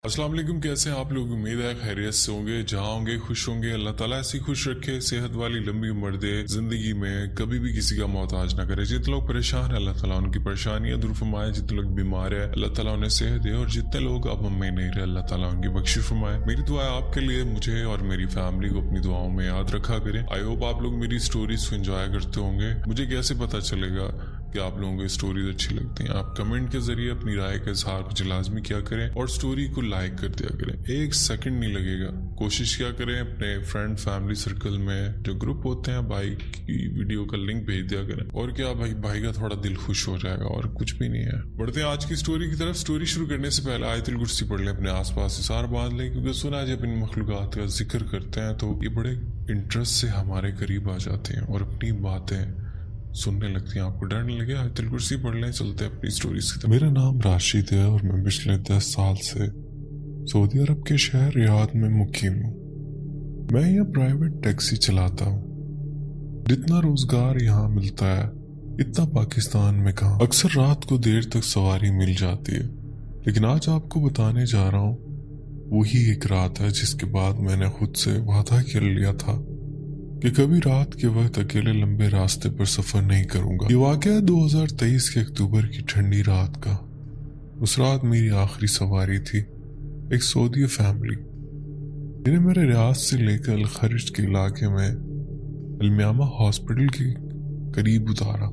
अस्सलाम वालेकुम। कैसे हैं आप लोग? उम्मीद है खैरियत से होंगे, जहाँ होंगे खुश होंगे। अल्लाह ताला ऐसी खुश रखे, सेहत वाली लंबी उम्र दे, जिंदगी में कभी भी किसी का मोहताज ना करे। जितने लोग परेशान हैं अल्लाह ताला उनकी परेशानियां दूर फरमाए, जितने लोग बीमार है अल्लाह ताला उन्हें सेहत दे, और जितने लोग अब हम में नहीं रहे अल्लाह ताला उनकी बख्शिश फरमाए। मेरी दुआ है आपके लिए, मुझे और मेरी फैमिली को अपनी दुआओं में याद रखा करें। आई होप आप लोग मेरी स्टोरीज को एंजॉय करते होंगे। मुझे कैसे पता चलेगा कि आप लोगों को स्टोरीज अच्छी लगती हैं? आप कमेंट के जरिए अपनी राय का इजहार कुछ लाजमी किया करें और स्टोरी को लाइक कर दिया करें। एक सेकंड नहीं लगेगा। कोशिश क्या करें अपने फ्रेंड फैमिली सर्कल में जो ग्रुप होते हैं भाई की वीडियो का लिंक भेज दिया करें, और क्या भाई का थोड़ा दिल खुश हो जाएगा, और कुछ भी नहीं है। बढ़ते हैं आज की स्टोरी की तरफ। स्टोरी शुरू करने से पहले आयतुल कुर्सी पढ़ लें, अपने आसपास इसार बांध लें, क्योंकि सुना जब इन मखलूकात का जिक्र करते हैं तो ये बड़े इंटरेस्ट से हमारे करीब आ जाते हैं और अपनी बातें सुनने लगती हैं। आपको डर नहीं लगे? आयतुल कुर्सी पढ़ लें, चलते हैं अपनी स्टोरीज की तरफ। मेरा नाम राशिद है और मैं पिछले 10 साल से सऊदी अरब के शहर रियाद में मुकीम हूँ। मैं यहाँ प्राइवेट टैक्सी चलाता हूँ। जितना रोजगार यहाँ मिलता है इतना पाकिस्तान में कहाँ। अक्सर रात को देर तक सवारी मिल जाती है, लेकिन आज आपको बताने जा रहा हूँ वही एक रात है जिसके बाद मैंने खुद से वादा कर लिया था कि कभी रात के वक्त अकेले लंबे रास्ते पर सफर नहीं करूंगा। ये वाकया 2023 के अक्टूबर की ठंडी रात का। उस रात मेरी आखिरी सवारी थी। एक सऊदी फैमिली जिन्हें मेरे रियाद से लेकर अलखर्ज के इलाके में अलमियामा हॉस्पिटल के करीब उतारा।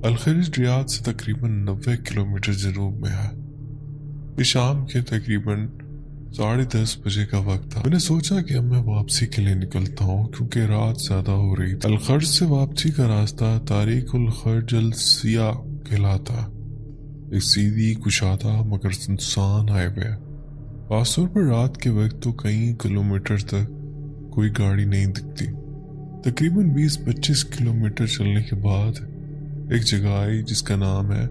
अलखर्ज रियाद से तकरीबन 90 किलोमीटर जनूब में है। ये शाम के तकरीबन 10:30 बजे का वक्त था। मैंने सोचा कि अब मैं वापसी के लिए निकलता हूँ क्योंकि रात ज्यादा हो रही थी। अलखर्ज से वापसी का रास्ता तारीकुल खर्ज अल सिया कहलाता। एक सीधी कुशादा मगर सुनसान हाईवे है। खासतौर पर रात के वक्त तो कई किलोमीटर तक कोई गाड़ी नहीं दिखती। तकरीबन 20-25 किलोमीटर चलने के बाद एक जगह आई जिसका नाम है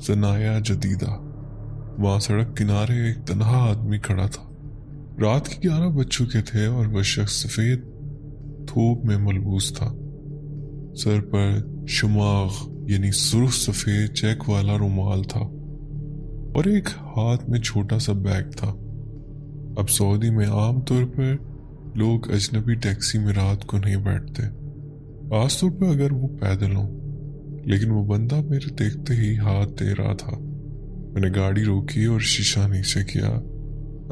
सनाया जदीदा। वहां सड़क किनारे एक तन्हा आदमी खड़ा था। रात के 11 बज चुके थे और वह शख्स सफेद थोप में मलबूस था। सर पर शुमाग यानी सुर्ख सफेद चेक वाला रुमाल था और एक हाथ में छोटा सा बैग था। अब सऊदी में आमतौर पर लोग अजनबी टैक्सी में रात को नहीं बैठते, खासतौर पर अगर वो पैदल हो, लेकिन वो बंदा मेरे देखते ही हाथ दे रहा था। मैंने गाड़ी रोकी और शीशा नीचे किया।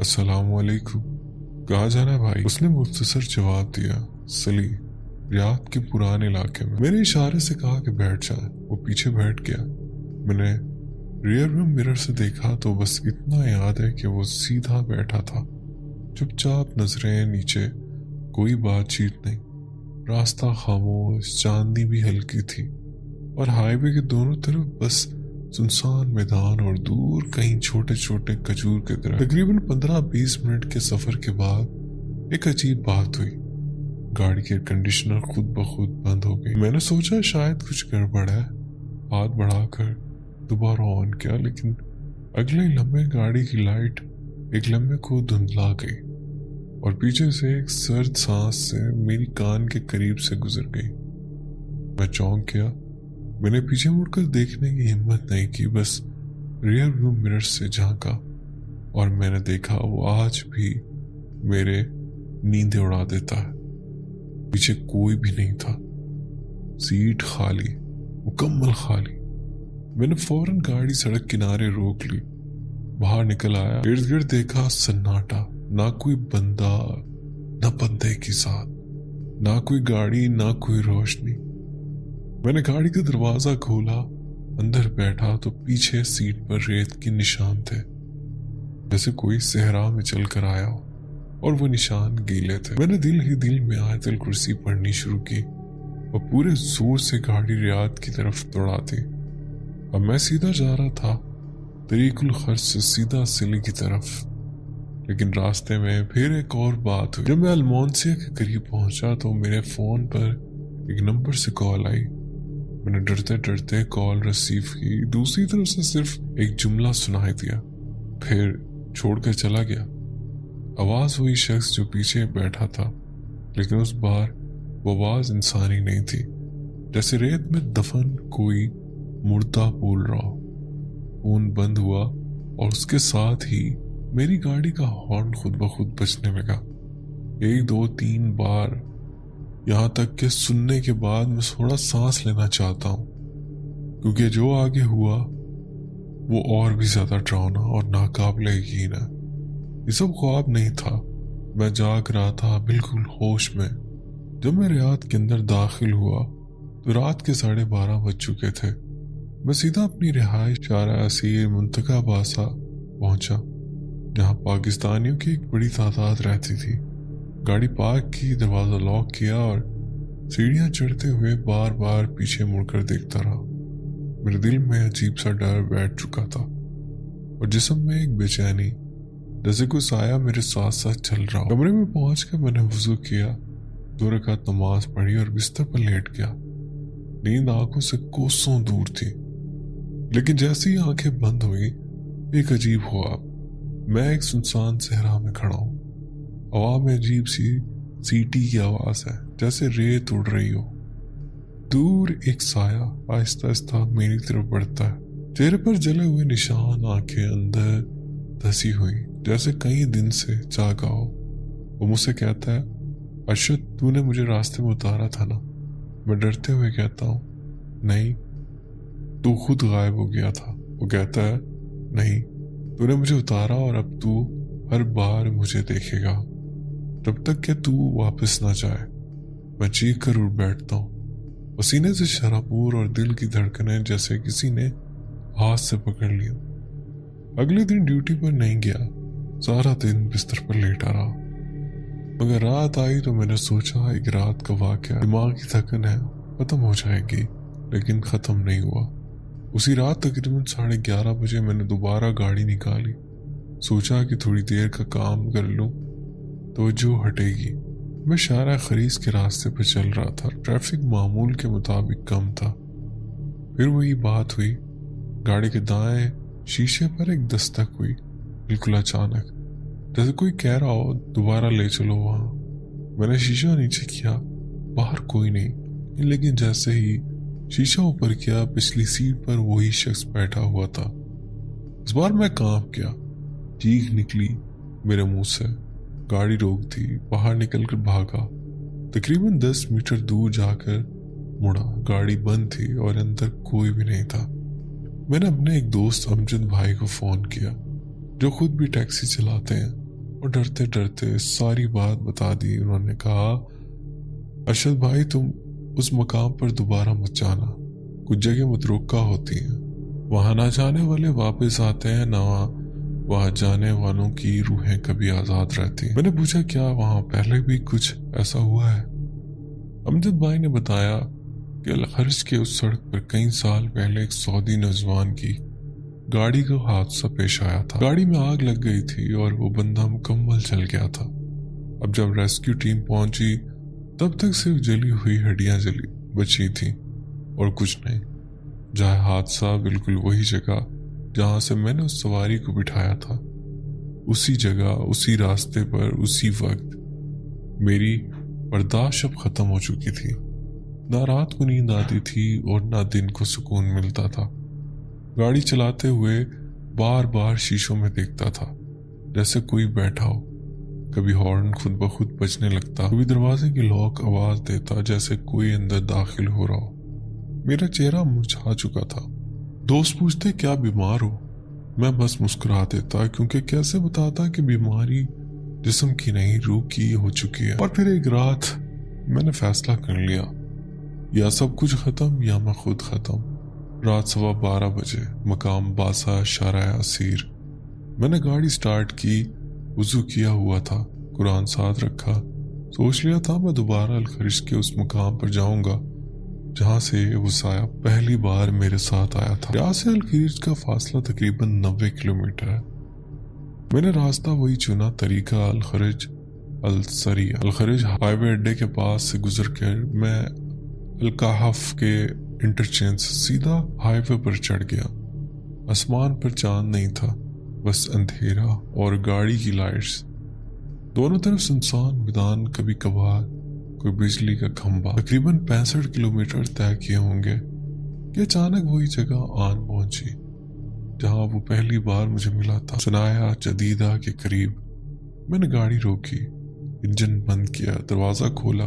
अस्सलाम वालेकुम, कहाँ जाना है भाई? उसने मुख्तसर जवाब दिया, सली, रियाद के पुराने इलाके में। मेरे इशारे से कहा कि बैठ जाए। वो पीछे बैठ गया। मैंने रियर व्यू मिरर से देखा तो बस इतना याद है कि वो सीधा बैठा था, चुपचाप, नजरें नीचे, कोई बातचीत नहीं। रास्ता खामोश, चांदनी भी हल्की थी और हाईवे के दोनों तरफ बस सुनसान मैदान और दूर कहीं छोटे छोटे खजूर के दरख्त। तकरीबन 15-20 मिनट के सफर के बाद एक अजीब बात हुई। गाड़ी के एयर कंडीशनर खुद ब खुद बंद हो गई। मैंने सोचा शायद कुछ गड़बड़ है, हाथ बढ़ाकर दोबारा ऑन किया, लेकिन अगले लम्हे गाड़ी की लाइट एक लम्हे को धुंधला गई और पीछे से एक सर्द सांस से मेरी कान के करीब से गुजर गई। मैं चौंक गया। मैंने पीछे मुड़कर देखने की हिम्मत नहीं की, बस रियर व्यू मिरर से झांका और मैंने देखा वो आज भी मेरे नींदें उड़ा देता है। पीछे कोई भी नहीं था, सीट खाली, मुकम्मल खाली। मैंने फौरन गाड़ी सड़क किनारे रोक ली, बाहर निकल आया। इर्द गिर्द देखा, सन्नाटा, ना कोई बंदा, ना बंदे की साथ, ना कोई गाड़ी, ना कोई रोशनी। मैंने गाड़ी का दरवाजा खोला, अंदर बैठा तो पीछे सीट पर रेत के निशान थे, जैसे कोई सहरा में चल कर आया हो, और वो निशान गीले थे। मैंने दिल ही दिल में आयतुल कुर्सी पढ़नी शुरू की और पूरे जोर से गाड़ी रियाद की तरफ दौड़ा दी। अब मैं सीधा जा रहा था, तरीकुल खर्ज से सीधा सिली की तरफ। लेकिन रास्ते में फिर एक और बात हुई। जब मैं अल्मोंसिया के करीब पहुंचा तो मेरे फोन पर एक नंबर से कॉल आई। मैंने डरते डरते कॉल रिसीव की। दूसरी तरफ से सिर्फ एक जुमला सुनाई दिया, फिर छोड़कर चला गया। आवाज वही शख्स जो पीछे बैठा था, लेकिन उस बार वो आवाज इंसानी नहीं थी, जैसे रेत में दफन कोई मुर्दा बोल रहा हो। फोन बंद हुआ और उसके साथ ही میری گاڑی کا ہارن خود بخود بجنے لگا، 1 2 3 بار، یہاں تک کہ سننے کے بعد میں تھوڑا سانس لینا چاہتا ہوں، کیونکہ جو آگے ہوا وہ اور بھی زیادہ ڈراؤنا اور ناقابل یقین ہے۔ یہ سب خواب نہیں تھا، میں جاگ رہا تھا بالکل ہوش میں۔ جب میں ریاض کے اندر داخل ہوا تو رات کے 12:30 بج چکے تھے۔ میں سیدھا اپنی رہائش شارع اسیر منتخب باسا پہنچا، جہاں پاکستانیوں کی ایک بڑی تعداد رہتی تھی۔ گاڑی پارک کی، دروازہ لاک کیا اور سیڑھیاں چڑھتے ہوئے بار بار پیچھے مڑ کر دیکھتا رہا۔ میرے دل میں عجیب سا ڈر بیٹھ چکا تھا اور جسم میں ایک بے چینی، جیسے کوئی سایہ میرے ساتھ ساتھ چل رہا ہو۔ کمرے میں پہنچ کر میں نے وضو کیا، 2 رکعت نماز پڑھی اور بستر پر لیٹ گیا۔ نیند آنکھوں سے کوسوں دور تھی، لیکن جیسے ہی آنکھیں بند ہوئی ایک عجیب ہوا۔ میں ایک سنسان صحرا میں کھڑا ہوں، ہوا میں عجیب سی سیٹی کی آواز ہے، جیسے ریت اڑ رہی ہو۔ دور ایک سایہ آہستہ آہستہ میری طرف بڑھتا ہے، چہرے پر جلے ہوئے نشان، آنکھیں اندر دھسی ہوئی جیسے کئی دن سے جاگا ہو۔ وہ مجھ سے کہتا ہے، ارشد تو نے مجھے راستے میں اتارا تھا نا؟ میں ڈرتے ہوئے کہتا ہوں، نہیں، تو خود غائب ہو گیا تھا۔ وہ کہتا ہے، نہیں، تو نے مجھے اتارا اور اب تو ہر بار مجھے دیکھے گا جب تک کہ تو واپس نہ جائے۔ میں چیخ کر اٹھ بیٹھتا ہوں، پسینے سے شرابور اور دل کی دھڑکنیں جیسے کسی نے ہاتھ سے پکڑ لیا۔ اگلے دن ڈیوٹی پر نہیں گیا، سارا دن بستر پر لیٹا رہا۔ مگر رات آئی تو میں نے سوچا ایک رات کا واقعہ، دماغی تھکن ہے، ختم ہو جائے گی، لیکن ختم نہیں ہوا۔ اسی رات تقریباً 11:30 بجے میں نے دوبارہ گاڑی نکالی، سوچا کہ تھوڑی دیر کا کام کر لوں، توجہ ہٹے گی۔ میں شارع خریز کے راستے پر چل رہا تھا، ٹریفک معمول کے مطابق کم تھا۔ پھر وہی بات ہوئی، گاڑی کے دائیں شیشے پر ایک دستک ہوئی، بالکل اچانک، جیسے کوئی کہہ رہا ہو دوبارہ لے چلو وہاں۔ میں نے شیشہ نیچے کیا، باہر کوئی نہیں، لیکن جیسے ہی شیشہ اوپر کیا پچھلی سیٹ پر وہی شخص بیٹھا ہوا تھا۔ اس بار میں کانپ گیا، چیخ نکلی میرے منہ سے، گاڑی روک دی، باہر نکل کر بھاگا۔ تقریباً 10 میٹر دور جا کر مڑا، گاڑی بند تھی اور اندر کوئی بھی نہیں تھا۔ میں نے اپنے ایک دوست امجد بھائی کو فون کیا، جو خود بھی ٹیکسی چلاتے ہیں، اور ڈرتے ڈرتے ساری بات بتا دی۔ انہوں نے کہا، ارشد بھائی تم اس مقام پر دوبارہ مت جانا، کچھ جگہ متروکہ ہوتی ہیں، وہاں نہ جانے والے واپس آتے ہیں، نہ وہاں جانے والوں کی روحیں کبھی آزاد رہتی ہیں۔ میں نے پوچھا، کیا وہاں پہلے بھی کچھ ایسا ہوا ہے؟ امجد بھائی نے بتایا کہ الخرج کے اس سڑک پر کئی سال پہلے ایک سعودی نوجوان کی گاڑی کا حادثہ پیش آیا تھا۔ گاڑی میں آگ لگ گئی تھی اور وہ بندہ مکمل جل گیا تھا۔ اب جب ریسکیو ٹیم پہنچی تب تک صرف جلی ہوئی ہڈیاں بچی تھیں اور کچھ نہیں۔ جہاں حادثہ بالکل وہی جگہ جہاں سے میں نے اس سواری کو بٹھایا تھا، اسی جگہ، اسی راستے پر، اسی وقت۔ میری برداشت اب ختم ہو چکی تھی، نہ رات کو نیند آتی تھی اور نہ دن کو سکون ملتا تھا۔ گاڑی چلاتے ہوئے بار بار شیشوں میں دیکھتا تھا، جیسے کوئی بیٹھا ہو۔ کبھی ہارن خود بخود بجنے لگتا، کبھی دروازے کی لاک آواز دیتا جیسے کوئی اندر داخل ہو رہا ہو۔ میرا چہرہ مرجھا چکا تھا۔ دوست پوچھتے کیا بیمار ہو؟ میں بس مسکرا دیتا، کیونکہ کیسے بتاتا کہ بیماری جسم کی نہیں روح کی ہو چکی ہے۔ اور پھر ایک رات میں نے فیصلہ کر لیا، یا سب کچھ ختم یا میں خود ختم۔ رات 12:15 بجے، مقام باسا، شارع اسیر۔ میں نے گاڑی سٹارٹ کی، وضو کیا ہوا تھا، قرآن ساتھ رکھا، سوچ لیا تھا میں دوبارہ الخرج کے اس مقام پر جاؤں گا جہاں سے وہ سایہ پہلی بار میرے ساتھ آیا تھا۔ ریاض سے الخرج کا فاصلہ تقریباً 90 کلومیٹر ہے۔ میں نے راستہ وہی چنا، طریقہ الخرج السریہ۔ الخرج ہائی وے اڈے کے پاس سے گزر کر میں الکحف کے انٹرچینج سے سیدھا ہائی وے پر چڑھ گیا۔ آسمان پر چاند نہیں تھا، بس اندھیرا اور گاڑی کی لائٹس۔ دونوں طرف سنسان میدان، کبھی کبھار کوئی بجلی کا کھمبا۔ تقریباً 65 کلومیٹر طے کیے ہوں گے کہ اچانک وہی جگہ آن پہنچی جہاں وہ پہلی بار مجھے ملا تھا، سنایا جدیدہ کے قریب۔ میں نے گاڑی روکی، انجن بند کیا، دروازہ کھولا